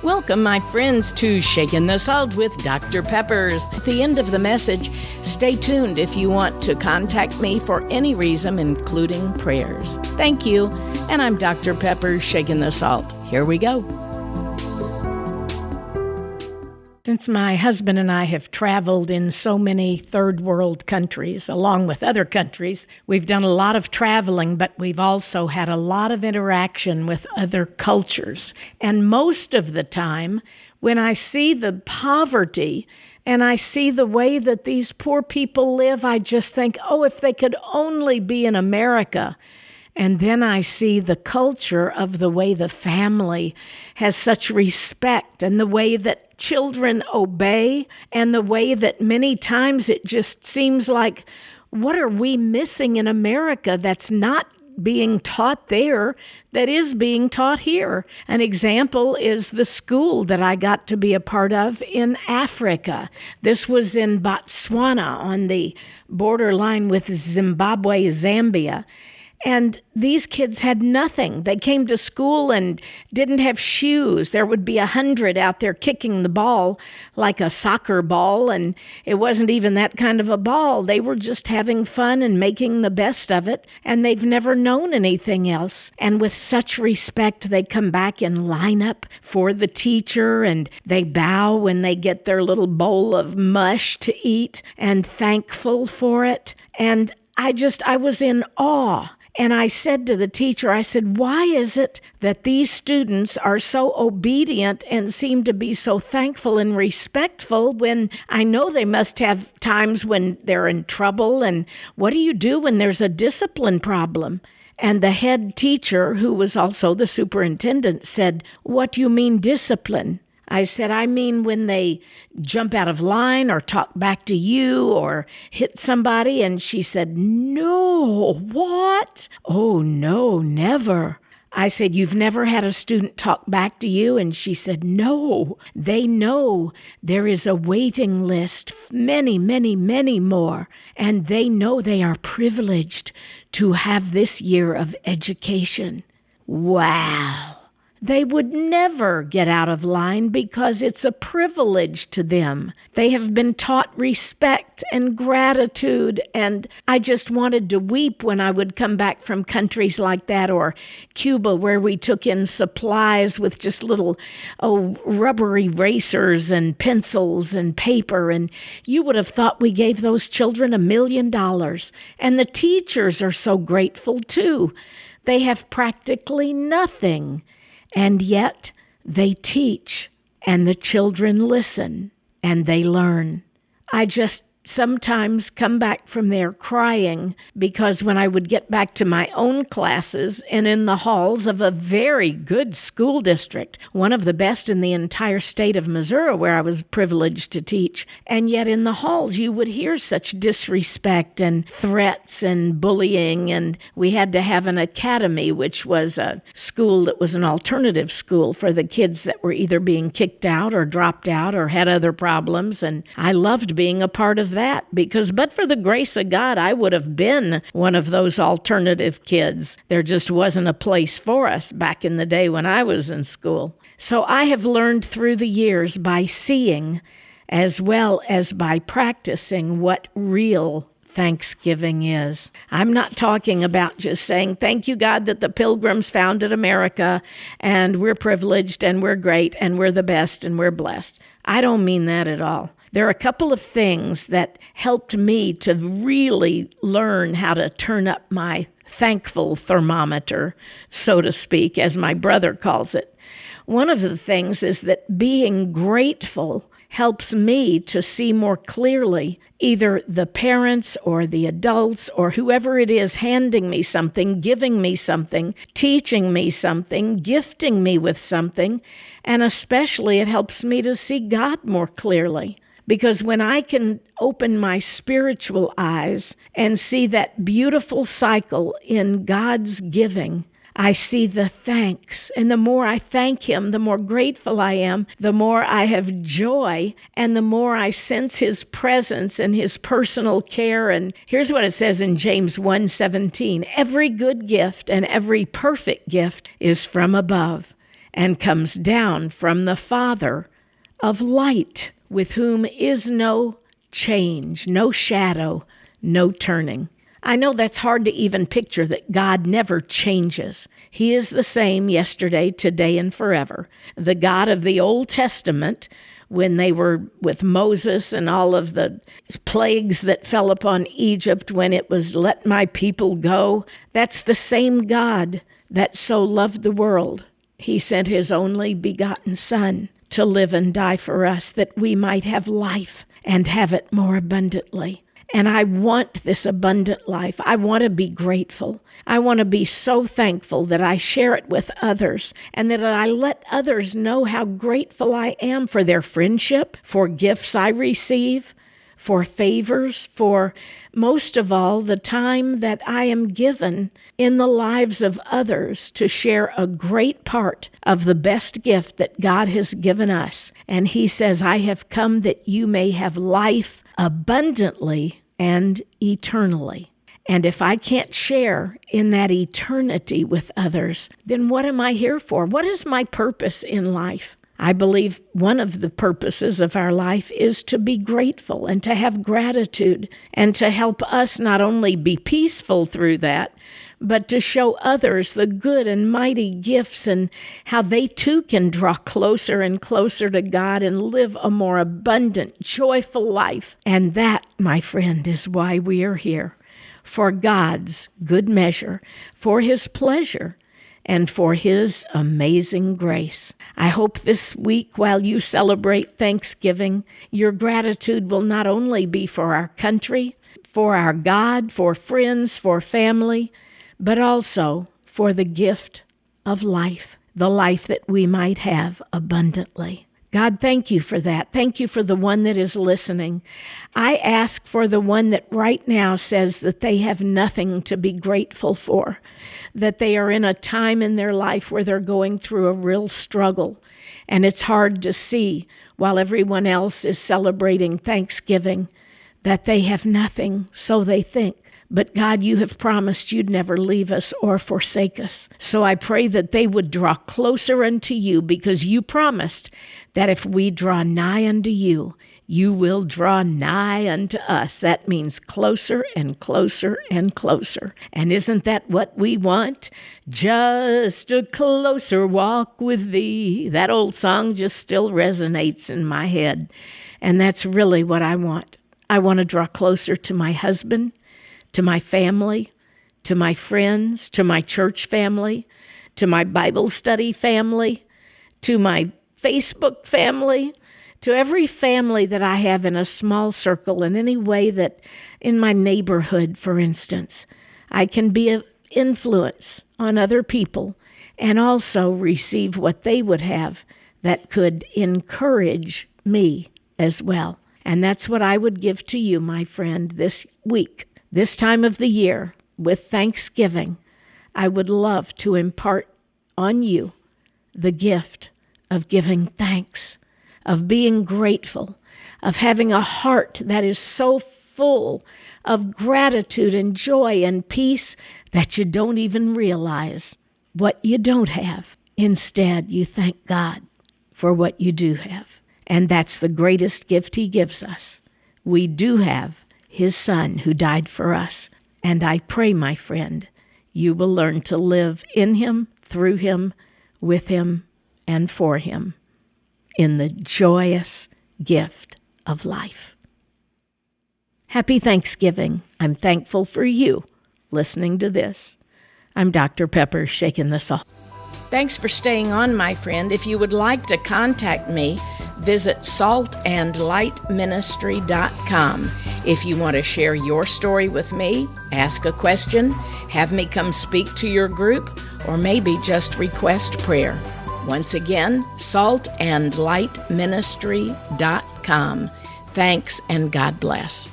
Welcome, my friends, to Shaking the Salt with Dr. Peppers. At the end of the message, stay tuned if you want to contact me for any reason, including prayers. Thank you, and I'm Dr. Peppers, Shaking the Salt. Here we go. Since my husband and I have traveled in so many third world countries, along with other countries, we've done a lot of traveling, but we've also had a lot of interaction with other cultures. And most of the time, when I see the poverty and I see the way that these poor people live, I just think, oh, if they could only be in America. And then I see the culture of the way the family has such respect and the way that children obey and the way that many times it just seems like, what are we missing in America that's not being taught there that is being taught here? An example is the school that I got to be a part of in Africa. This was in Botswana on the borderline with Zimbabwe, Zambia. And these kids had nothing. They came to school and didn't have shoes. There would be 100 out there kicking the ball like a soccer ball, and it wasn't even that kind of a ball. They were just having fun and making the best of it, and they've never known anything else. And with such respect, they come back and line up for the teacher, and they bow when they get their little bowl of mush to eat and thankful for it. And I was in awe. And I said to the teacher, I said, why is it that these students are so obedient and seem to be so thankful and respectful when I know they must have times when they're in trouble? And what do you do when there's a discipline problem? And the head teacher, who was also the superintendent, said, what do you mean discipline? I said, I mean when they jump out of line or talk back to you or hit somebody. And she said, no, what? Oh, no, never. I said, you've never had a student talk back to you? And she said, no, they know there is a waiting list, many, many, many more. And they know they are privileged to have this year of education. Wow. They would never get out of line because it's a privilege to them. They have been taught respect and gratitude, and I just wanted to weep when I would come back from countries like that, or Cuba, where we took in supplies with just little rubber erasers and pencils and paper, and you would have thought we gave those children $1 million. And the teachers are so grateful, too. They have practically nothing. And yet they teach, and the children listen, and they learn. I just sometimes come back from there crying because when I would get back to my own classes and in the halls of a very good school district, one of the best in the entire state of Missouri where I was privileged to teach, and yet in the halls you would hear such disrespect and threats and bullying, and we had to have an academy, which was a school that was an alternative school for the kids that were either being kicked out or dropped out or had other problems, and I loved being a part of that because but for the grace of God, I would have been one of those alternative kids. There just wasn't a place for us back in the day when I was in school. So I have learned through the years by seeing as well as by practicing what real Thanksgiving is. I'm not talking about just saying, thank you, God, that the Pilgrims founded America and we're privileged and we're great and we're the best and we're blessed. I don't mean that at all. There are a couple of things that helped me to really learn how to turn up my thankful thermometer, so to speak, as my brother calls it. One of the things is that being grateful helps me to see more clearly either the parents or the adults or whoever it is handing me something, giving me something, teaching me something, gifting me with something, and especially it helps me to see God more clearly. Because when I can open my spiritual eyes and see that beautiful cycle in God's giving, I see the thanks. And the more I thank Him, the more grateful I am, the more I have joy, and the more I sense His presence and His personal care. And here's what it says in James 1:17. Every good gift and every perfect gift is from above and comes down from the Father of light, with whom is no change, no shadow, no turning. I know that's hard to even picture, that God never changes. He is the same yesterday, today, and forever. The God of the Old Testament, when they were with Moses and all of the plagues that fell upon Egypt, when it was, let my people go, that's the same God that so loved the world. He sent his only begotten Son to live and die for us, that we might have life and have it more abundantly. And I want this abundant life. I want to be grateful. I want to be so thankful that I share it with others, and that I let others know how grateful I am for their friendship, for gifts I receive, for favors, for most of all, the time that I am given in the lives of others to share a great part of the best gift that God has given us. And he says, I have come that you may have life abundantly and eternally. And if I can't share in that eternity with others, then what am I here for? What is my purpose in life? I believe one of the purposes of our life is to be grateful and to have gratitude, and to help us not only be peaceful through that, but to show others the good and mighty gifts and how they too can draw closer and closer to God and live a more abundant, joyful life. And that, my friend, is why we are here. For God's good measure, for his pleasure, and for his amazing grace. I hope this week, while you celebrate Thanksgiving, your gratitude will not only be for our country, for our God, for friends, for family, but also for the gift of life, the life that we might have abundantly. God, thank you for that. Thank you for the one that is listening. I ask for the one that right now says that they have nothing to be grateful for, that they are in a time in their life where they're going through a real struggle, and it's hard to see while everyone else is celebrating Thanksgiving that they have nothing, so they think. But God, you have promised you'd never leave us or forsake us. So I pray that they would draw closer unto you, because you promised that if we draw nigh unto you, you will draw nigh unto us. That means closer and closer and closer. And isn't that what we want? Just a closer walk with thee. That old song just still resonates in my head. And that's really what I want. I want to draw closer to my husband, to my family, to my friends, to my church family, to my Bible study family, to my Facebook family, to every family that I have in a small circle, in any way that in my neighborhood, for instance, I can be an influence on other people and also receive what they would have that could encourage me as well. And that's what I would give to you, my friend, this week. This time of the year, with Thanksgiving, I would love to impart on you the gift of giving thanks, of being grateful, of having a heart that is so full of gratitude and joy and peace that you don't even realize what you don't have. Instead, you thank God for what you do have. And that's the greatest gift he gives us. We do have his Son who died for us. And I pray, my friend, you will learn to live in him, through him, with him, and for him in the joyous gift of life. Happy Thanksgiving. I'm thankful for you listening to this. I'm Dr. Pepper, shaking the salt. Thanks for staying on, my friend. If you would like to contact me, visit saltandlightministry.com. If you want to share your story with me, ask a question, have me come speak to your group, or maybe just request prayer. Once again, saltandlightministry.com. Thanks, and God bless.